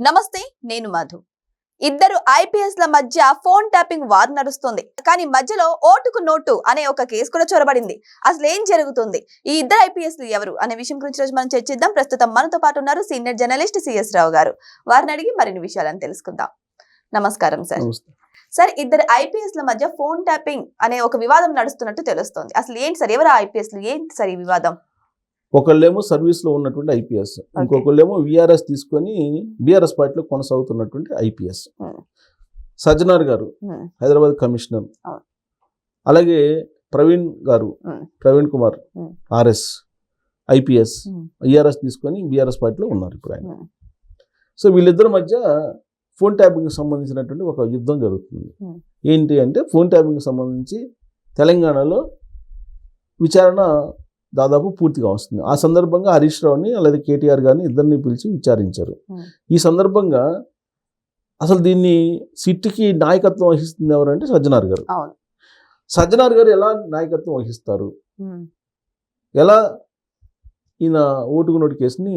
నమస్తే, నేను మధు. ఇద్దరు ఐపీఎస్ల మధ్య ఫోన్ ట్యాపింగ్ వార్ నడుస్తుంది. కానీ మధ్యలో ఓటుకు నోటు అనే ఒక కేసు కూడా చొరబడింది. అసలు ఏం జరుగుతుంది, ఈ ఇద్దరు ఐపీఎస్లు ఎవరు అనే విషయం గురించి రోజు మనం చర్చిద్దాం. ప్రస్తుతం మనతో పాటు ఉన్నారు సీనియర్ జర్నలిస్ట్ సిఎస్ రావు గారు. వారిని అడిగి మరిన్ని విషయాలను తెలుసుకుందాం. నమస్కారం సార్. సార్, ఇద్దరు ఐపీఎస్ల మధ్య ఫోన్ ట్యాపింగ్ అనే ఒక వివాదం నడుస్తున్నట్టు తెలుస్తోంది. అసలు ఏంటి సార్, ఎవరు ఐపీఎస్లు, ఏంటి సార్ ఈ వివాదం? ఒకళ్ళేమో సర్వీస్లో ఉన్నటువంటి ఐపీఎస్, ఇంకొకళ్ళేమో విఆర్ఎస్ తీసుకొని బీఆర్ఎస్ పార్టీలో కొనసాగుతున్నటువంటి ఐపీఎస్. సజ్జనార్ గారు హైదరాబాద్ కమిషనర్, అలాగే Praveen Kumar RS IPS ERS తీసుకొని బీఆర్ఎస్ పార్టీలో ఉన్నారు ఇప్పుడు ఆయన. సో వీళ్ళిద్దరి మధ్య ఫోన్ ట్యాపింగ్కి సంబంధించినటువంటి ఒక యుద్ధం జరుగుతుంది. ఏంటి అంటే, ఫోన్ ట్యాపింగ్కి సంబంధించి తెలంగాణలో విచారణ దాదాపు పూర్తిగా వస్తుంది. ఆ సందర్భంగా హరీష్ రావుని అలాగే కేటీఆర్ గారిని ఇద్దరిని పిలిచి విచారించారు. ఈ సందర్భంగా అసలు దీన్ని సిట్కి నాయకత్వం వహిస్తుంది ఎవరంటే సజ్జనార్ గారు. సజ్జనార్ గారు ఎలా నాయకత్వం వహిస్తారు, ఎలా ఈయన ఓటుకు నోటు కేసుని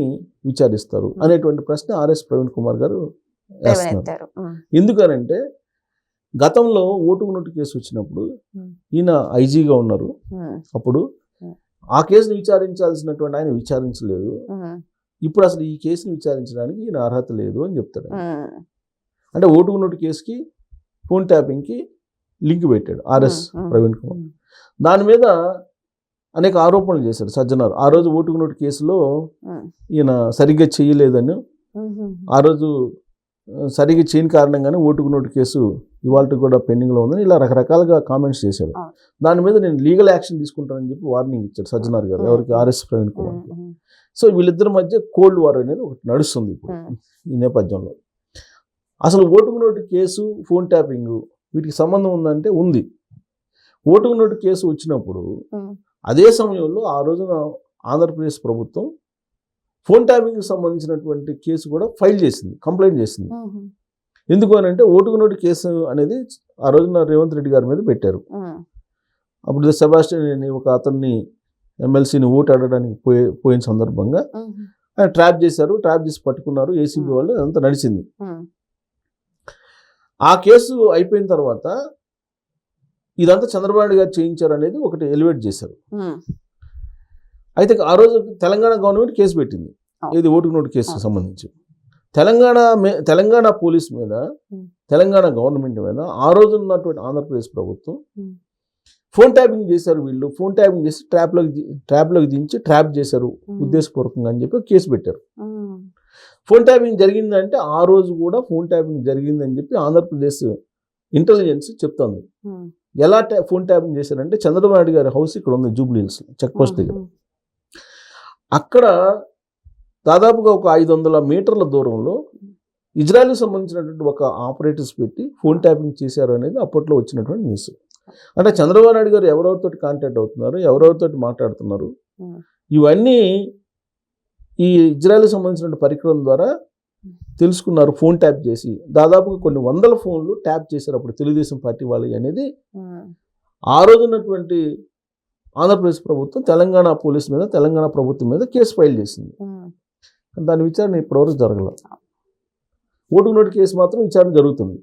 విచారిస్తారు అనేటువంటి ప్రశ్న ఆర్ఎస్ ప్రవీణ్ కుమార్ గారు వేస్తున్నారు. ఎందుకనంటే, గతంలో ఓటుకు నోటు కేసు వచ్చినప్పుడు ఈయన ఐజీగా ఉన్నారు. అప్పుడు ఆ కేసును విచారించాల్సినటువంటి ఆయన విచారించలేదు. ఇప్పుడు అసలు ఈ కేసును విచారించడానికి ఈయన అర్హత లేదు అని చెప్తాడు. అంటే ఓటుకు నోటు కేసుకి ఫోన్ ట్యాపింగ్కి లింక్ పెట్టాడు ఆర్ఎస్ ప్రవీణ్ కుమార్. దాని మీద అనేక ఆరోపణలు చేశాడు సజ్జనార్. ఆ రోజు ఓటుకు నోటు కేసులో ఈయన సరిగ్గా చేయలేదని, ఆ రోజు సరిగ్గా చేయని కారణంగానే ఓటుకు నోటు కేసు ఇవాళ కూడా పెండింగ్లో ఉందని ఇలా రకరకాలుగా కామెంట్స్ చేశాడు. దాని మీద నేను లీగల్ యాక్షన్ తీసుకుంటానని చెప్పి వార్నింగ్ ఇచ్చాడు సజ్జనార్ గారు, ఎవరికి, ఆర్ఎస్ ప్రవీణ్ కుమార్. సో వీళ్ళిద్దరి మధ్య కోల్డ్ వార్ అనేది ఒకటి నడుస్తుంది ఇప్పుడు ఈ నేపథ్యంలో. అసలు ఓటుకు నోటు కేసు, ఫోన్ ట్యాపింగ్ వీటికి సంబంధం ఉందంటే ఉంది. ఓటుకు నోటు కేసు వచ్చినప్పుడు అదే సమయంలో ఆ రోజున ఆంధ్రప్రదేశ్ ప్రభుత్వం ఫోన్ ట్యాపింగ్కి సంబంధించినటువంటి కేసు కూడా ఫైల్ చేసింది, కంప్లైంట్ చేసింది. ఎందుకు అని అంటే, ఓటుకు నోటు కేసు అనేది ఆ రోజున రేవంత్ రెడ్డి గారి మీద పెట్టారు. అప్పుడు సెబాస్టియన్ అని ఒక అతన్ని ఎమ్మెల్సీని ఓటు అడగడానికి పోయిన సందర్భంగా ఆయన ట్రాప్ చేసి పట్టుకున్నారు ఏసీబీ వాళ్ళు. అదంతా నడిచింది. ఆ కేసు అయిపోయిన తర్వాత ఇదంతా చంద్రబాబు నాయుడు గారు చేయించారు అనేది ఒకటి ఎలివేట్ చేశారు. అయితే ఆ రోజు తెలంగాణ గవర్నమెంట్ కేసు పెట్టింది, ఇది ఓటుకు నోటు కేసుకు సంబంధించి. తెలంగాణ పోలీస్ మీద, తెలంగాణ గవర్నమెంట్ మీద ఆ రోజు ఉన్నటువంటి ఆంధ్రప్రదేశ్ ప్రభుత్వం ఫోన్ ట్యాపింగ్ చేశారు. వీళ్ళు ఫోన్ ట్యాపింగ్ చేసి ట్రాప్లోకి దించి ట్రాప్ చేశారు ఉద్దేశపూర్వకంగా అని చెప్పి కేసు పెట్టారు. ఫోన్ ట్యాపింగ్ జరిగిందంటే ఆ రోజు కూడా ఫోన్ ట్యాపింగ్ జరిగిందని చెప్పి ఆంధ్రప్రదేశ్ ఇంటెలిజెన్స్ చెప్తుంది. ఎలా ఫోన్ ట్యాపింగ్ చేశారంటే, చంద్రబాబు నాయుడు గారి హౌస్ ఇక్కడ ఉంది జూబ్లీ హిల్స్ చెక్ పోస్ట్ దగ్గర. అక్కడ దాదాపుగా ఒక 500 మీటర్ల దూరంలో ఇజ్రాయెల్కి సంబంధించినటువంటి ఒక ఆపరేటర్స్ పెట్టి ఫోన్ ట్యాపింగ్ చేశారు అనేది అప్పట్లో వచ్చినటువంటి న్యూస్. అంటే చంద్రబాబు నాయుడు గారు ఎవరెవరితో కాంటాక్ట్ అవుతున్నారు, ఎవరెవరితో మాట్లాడుతున్నారు, ఇవన్నీ ఈ ఇజ్రాయెల్కి సంబంధించిన పరికరం ద్వారా తెలుసుకున్నారు. ఫోన్ ట్యాప్ చేసి దాదాపుగా కొన్ని 100 ఫోన్లు ట్యాప్ చేశారు అప్పుడు తెలుగుదేశం పార్టీ వాళ్ళు అనేది ఆ రోజున్నటువంటి ఆంధ్రప్రదేశ్ ప్రభుత్వం తెలంగాణ పోలీస్ మీద, తెలంగాణ ప్రభుత్వం మీద కేసు ఫైల్ చేసింది. దాని విచారణ ఇప్పటివరకు జరగలేదు. ఓటుకు నోటు కేసు మాత్రం విచారణ జరుగుతుంది,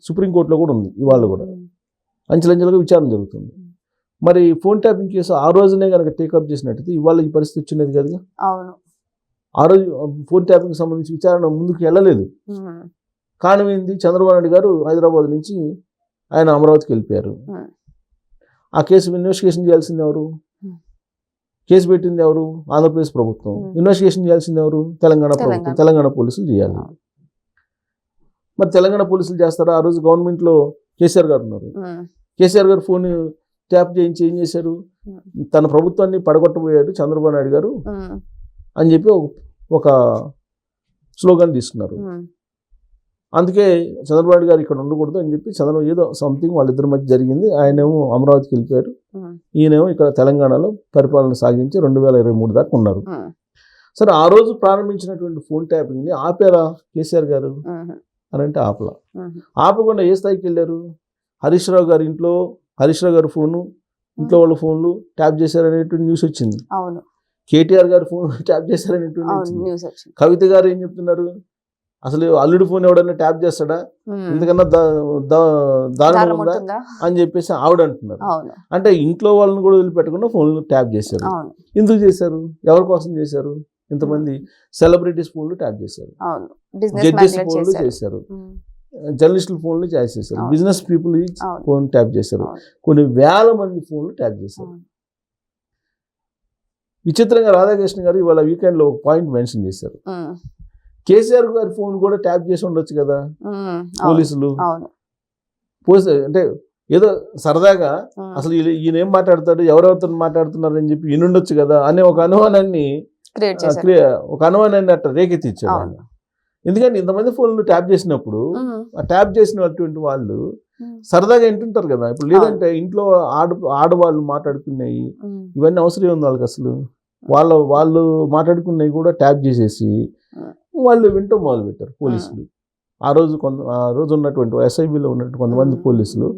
సుప్రీంకోర్టులో కూడా ఉంది. ఇవాళ కూడా అంచెలంచెలుగా విచారణ జరుగుతుంది. మరి ఫోన్ ట్యాపింగ్ కేసు ఆ రోజునే కనుక టేకప్ చేసినట్టయితే ఇవాళ ఈ పరిస్థితి వచ్చినది కదా. ఆ రోజు ఫోన్ ట్యాపింగ్కి సంబంధించి విచారణ ముందుకు వెళ్ళలేదు. కారణం ఏంది, చంద్రబాబు నాయుడు గారు హైదరాబాద్ నుంచి ఆయన అమరావతికి వెళ్ళిపోయారు. ఆ కేసు ఇన్వెస్టిగేషన్ చేయాల్సింది ఎవరు? కేసు పెట్టింది ఎవరు? ఆంధ్రప్రదేశ్ ప్రభుత్వం. ఇన్వెస్టిగేషన్ చేయాల్సింది ఎవరు? తెలంగాణ ప్రభుత్వం, తెలంగాణ పోలీసులు చేయాలి. మరి తెలంగాణ పోలీసులు చేస్తారా? ఆ రోజు గవర్నమెంట్లో కేసీఆర్ గారు ఉన్నారు. కేసీఆర్ గారు ఫోన్ ట్యాప్ చేయించి ఏం చేశారు? తన ప్రభుత్వాన్ని పడగొట్టబోయాడు చంద్రబాబు నాయుడు గారు అని చెప్పి ఒక స్లోగన్ తీసుకున్నారు. అందుకే చంద్రబాబు నాయుడు గారు ఇక్కడ ఉండకూడదు అని చెప్పి ఏదో సంథింగ్ వాళ్ళిద్దరి మధ్య జరిగింది. ఆయనేమో అమరావతికి వెళ్ళిపోయారు, ఈయనేమో ఇక్కడ తెలంగాణలో పరిపాలన సాగించి 2023 దాకా ఉన్నారు. సరే, ఆ రోజు ప్రారంభించినటువంటి ఫోన్ ట్యాపింగ్ని ఆపారా కేసీఆర్ గారు అని అంటే ఆపలా. ఆపకుండా ఏ స్థాయికి వెళ్ళారు? హరీష్ రావు గారి ఇంట్లో హరీష్ రావు గారి ఫోను, ఇంట్లో వాళ్ళ ఫోన్లు ట్యాప్ చేశారనేటువంటి న్యూస్ వచ్చింది. కేటీఆర్ గారి ఫోన్ ట్యాప్ చేశారనేటువంటి న్యూస్ వచ్చింది. కవిత గారు ఏం చెప్తున్నారు? అసలు అల్లుడి ఫోన్ ఎవడన్నా ట్యాప్ చేస్తాడా, ఇంతకన్నా దారుణం ఉందా అని చెప్పేసి ఆవిడ అంటున్నారు. అంటే ఇంట్లో వాళ్ళని కూడా వదిలిపెట్టకుండా ఫోన్లు ట్యాప్ చేశారు. ఎందుకు చేశారు, ఎవరి కోసం చేశారు? ఇంతమంది సెలబ్రిటీస్ ఫోన్లు ట్యాప్ చేశారు, జడ్జెస్ ఫోన్లు చేశారు, జర్నలిస్టుల ఫోన్లు ట్యాప్ చేశారు, బిజినెస్ పీపుల్ ఫోన్ ట్యాప్ చేశారు, కొన్ని వేల మంది ఫోన్లు ట్యాప్ చేశారు. విచిత్రంగా రాధాకృష్ణ గారు ఇవాళ వీకెండ్ లో ఒక పాయింట్ మెన్షన్ చేశారు. కేసీఆర్ గారి ఫోన్ కూడా ట్యాప్ చేసి ఉండొచ్చు కదా పోలీసులు. అంటే ఏదో సరదాగా అసలు ఈయన ఏం మాట్లాడతాడు, ఎవరెవరితో మాట్లాడుతున్నారు అని చెప్పి వినుండొచ్చు కదా అనే ఒక అనుమానాన్ని అట్లా రేకెత్తిచ్చాడు ఆయన. ఎందుకంటే ఇంతమంది ఫోన్లు ట్యాప్ చేసినప్పుడు ఆ ట్యాప్ చేసినటువంటి వాళ్ళు సరదాగా వింటుంటారు కదా. ఇప్పుడు లేదంటే ఇంట్లో ఆడవాళ్ళు మాట్లాడుకున్నాయి, ఇవన్నీ అవసరం ఉంది వాళ్ళకి. అసలు వాళ్ళు మాట్లాడుకున్నవి కూడా ట్యాప్ చేసేసి వాళ్ళు వింటూ మొదలు పెట్టారు పోలీసులు. ఆ రోజు ఉన్నటువంటి ఎస్ఐబిలో ఉన్నటువంటి కొంతమంది పోలీసులు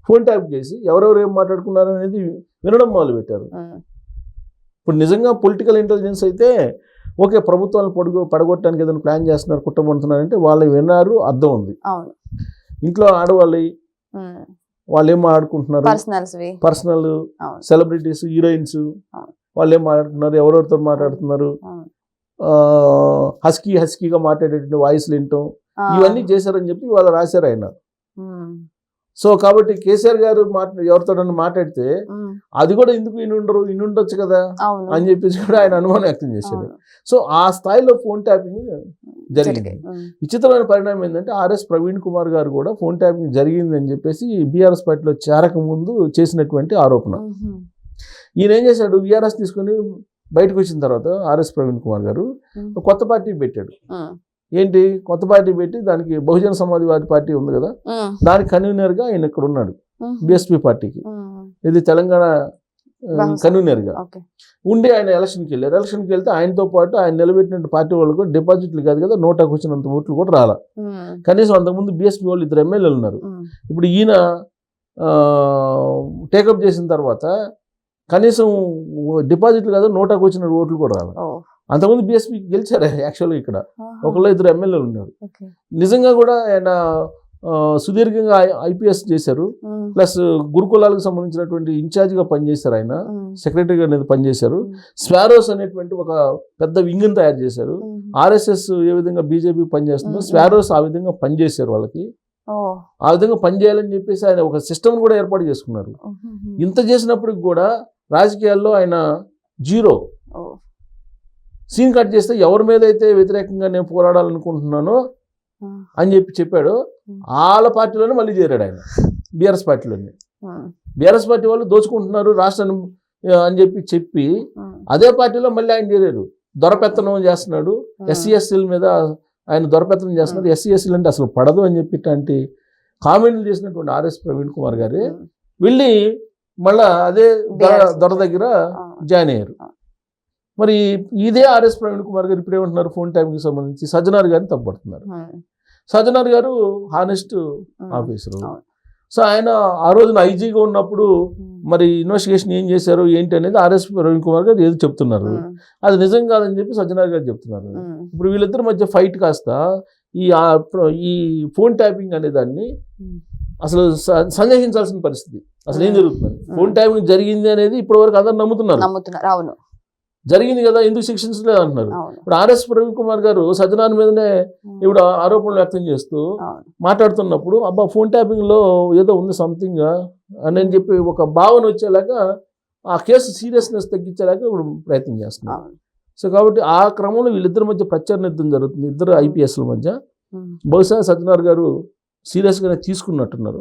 ఫోన్ ట్యాప్ చేసి ఎవరెవరు ఏం మాట్లాడుకున్నారు అనేది వినడం మొదలు పెట్టారు. ఇప్పుడు నిజంగా పొలిటికల్ ఇంటెలిజెన్స్ అయితే ఓకే, ప్రభుత్వాలను పడగొట్టడానికి ఏదైనా ప్లాన్ చేస్తున్నారు, కుట్రపడుతున్నారంటే వాళ్ళు విన్నారు, అర్థం ఉంది. ఇంట్లో ఆడవాళ్ళు వాళ్ళు ఏం మాట్లాడుకుంటున్నారు, పర్సనల్ సెలబ్రిటీస్, హీరోయిన్స్ వాళ్ళు ఏం మాట్లాడుతున్నారు, ఎవరెవరితో మాట్లాడుతున్నారు, హస్కీగా మాట్లాడేటువంటి వాయిస్లు వింటాం, ఇవన్నీ చేశారని చెప్పి వాళ్ళు రాశారు ఆయన. సో కాబట్టి కేసీఆర్ గారు ఎవరితో మాట్లాడితే అది కూడా ఎందుకు ఇనుండొచ్చు కదా అని చెప్పేసి కూడా ఆయన అనుమానం వ్యక్తం చేశాడు. సో ఆ స్థాయిలో ఫోన్ ట్యాపింగ్ జరిగింది. విచిత్రమైన పరిణామం ఏంటంటే ఆర్ఎస్ ప్రవీణ్ కుమార్ గారు కూడా ఫోన్ ట్యాపింగ్ జరిగింది అని చెప్పేసి బీఆర్ఎస్ పార్టీలో చేరక ముందు చేసినటువంటి ఆరోపణ. ఈయన ఏం చేశాడు, బీఆర్ఎస్ తీసుకుని బయటకు వచ్చిన తర్వాత ఆర్ఎస్ ప్రవీణ్ కుమార్ గారు కొత్త పార్టీ పెట్టాడు. ఏంటి కొత్త పార్టీ పెట్టి దానికి బహుజన సమాజ్వాదీ పార్టీ ఉంది కదా, దానికి కన్వీనర్ గా ఆయన ఇక్కడ ఉన్నాడు. బిఎస్పీ పార్టీకి ఇది తెలంగాణ కన్వీనర్ గా ఉండి ఆయన ఎలక్షన్కి వెళ్ళారు. ఎలక్షన్కి వెళ్తే ఆయనతో పాటు ఆయన నిలబెట్టిన పార్టీ వాళ్ళకు డిపాజిట్లు కాదు కదా, నోటాకు వచ్చినంత ఓట్లు కూడా రాలా. కనీసం అంతకుముందు బిఎస్పీ వాళ్ళు 2 ఎమ్మెల్యేలు ఉన్నారు. ఇప్పుడు ఈయన టేకప్ చేసిన తర్వాత కనీసం డిపాజిట్లు కాదు, నోటాకు వచ్చిన ఓట్లు కూడా రాలా. అంతకుముందు బిఎస్పీ గెలిచారు యాక్చువల్గా. ఇక్కడ 1-2 ఎమ్మెల్యేలు ఉన్నారు. నిజంగా కూడా ఆయన సుదీర్ఘంగా ఐపీఎస్ చేశారు, ప్లస్ గురుకులాలకు సంబంధించినటువంటి ఇన్ఛార్జిగా పనిచేశారు. ఆయన సెక్రటరీగా అనేది పనిచేశారు. స్వారోస్ అనేటువంటి ఒక పెద్ద వింగ్ని తయారు చేశారు. ఆర్ఎస్ఎస్ ఏ విధంగా బీజేపీ పనిచేస్తుందో స్వారోస్ ఆ విధంగా పనిచేశారు వాళ్ళకి. ఆ విధంగా పనిచేయాలని చెప్పేసి ఆయన ఒక సిస్టమ్ కూడా ఏర్పాటు చేసుకున్నారు. ఇంత చేసినప్పటికి కూడా రాజకీయాల్లో ఆయన జీరో. సీన్ కట్ చేస్తే ఎవరి మీద అయితే వ్యతిరేకంగా నేను పోరాడాలనుకుంటున్నానో అని చెప్పాడు, వాళ్ళ పార్టీలోనే మళ్ళీ చేరాడు ఆయన, బీఆర్ఎస్ పార్టీలోనే. బీఆర్ఎస్ పార్టీ వాళ్ళు దోచుకుంటున్నారు రాష్ట్రాన్ని అని చెప్పి అదే పార్టీలో మళ్ళీ ఆయన చేరారు. దొరపెత్తనం చేస్తున్నాడు, ఎస్సీ ఎస్సీల మీద ఆయన దొరపెత్తనం చేస్తున్నాడు. ఎస్సీ ఎస్సీలు అంటే అసలు పడదు అని చెప్పి కామెంట్లు చేసినటువంటి ఆర్ఎస్ ప్రవీణ్ కుమార్ గారు వెళ్ళి మళ్ళా అదే దొర దగ్గర జాయిన్ అయ్యారు. మరి ఇదే ఆర్ఎస్ ప్రవీణ్ కుమార్ గారు ఇప్పుడు ఏమంటున్నారు, ఫోన్ ట్యాపింగ్కి సంబంధించి సజ్జనార్ గారిని తప్పుపడుతున్నారు. సజ్జనార్ గారు హానెస్ట్ ఆఫీసరు. సో ఆయన ఆ రోజున ఐజీగా ఉన్నప్పుడు మరి ఇన్వెస్టిగేషన్ ఏం చేశారు ఏంటి అనేది ఆర్ఎస్ ప్రవీణ్ కుమార్ గారు ఏదో చెప్తున్నారు. అది నిజం కాదని చెప్పి సజ్జనార్ గారు చెప్తున్నారు. ఇప్పుడు వీళ్ళిద్దరి మధ్య ఫైట్ కాస్త ఈ ఫోన్ ట్యాపింగ్ అనే దాన్ని అసలు సందేహించాల్సిన పరిస్థితి. అసలు ఏం జరుగుతుంది, ఫోన్ ట్యాపింగ్ జరిగింది అనేది ఇప్పటి వరకు అందరు నమ్ముతున్నారు. అవును, జరిగింది కదా, ఎందుకు శిక్షించలేదు అంటున్నారు. ఇప్పుడు ఆర్ఎస్ ప్రవీణ్ కుమార్ గారు సజ్జనార్ మీదనే ఇప్పుడు ఆరోపణలు వ్యక్తం చేస్తూ మాట్లాడుతున్నప్పుడు అబ్బా ఫోన్ ట్యాపింగ్ లో ఏదో ఉంది సంథింగ్ అని చెప్పి ఒక భావన వచ్చేలాగా ఆ కేసు సీరియస్నెస్ తగ్గించేలాగా ఇప్పుడు ప్రయత్నం చేస్తున్నారు. సో కాబట్టి ఆ క్రమంలో వీళ్ళిద్దరి మధ్య ప్రచార యుద్ధం జరుగుతుంది, ఇద్దరు ఐపీఎస్ల మధ్య. బహుశా సజ్జనార్ గారు సీరియస్గానే తీసుకున్నట్టున్నారు.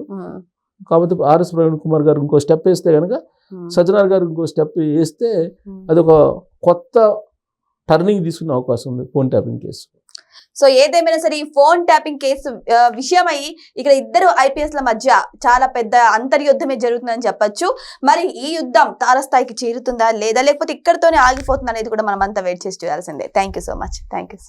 కాబట్టి ఆర్ఎస్ ప్రవీణ్ కుమార్ గారు ఇంకో స్టెప్ వేస్తే కనుక, సజ్జనార్ గారు ఇంకో స్టెప్ వేస్తే అది ఒక కొత్త టర్నింగ్ తీసుకునే అవకాశం ఉంది ఫోన్ ట్యాపింగ్ కేసు. సో ఏదేమైనా సరే ఈ ఫోన్ ట్యాపింగ్ కేసు విషయమై ఇక్కడ ఇద్దరు ఐపీఎస్ల మధ్య చాలా పెద్ద అంతర్యుద్ధమే జరుగుతుందని చెప్పొచ్చు. మరి ఈ యుద్ధం తారస్థాయికి చేరుతుందా లేదా, లేకపోతే ఇక్కడితోనే ఆగిపోతుందా అనేది కూడా మనం అంతా వెయిట్ చేసి చూడాల్సిందే. Thank you so much. Thank you.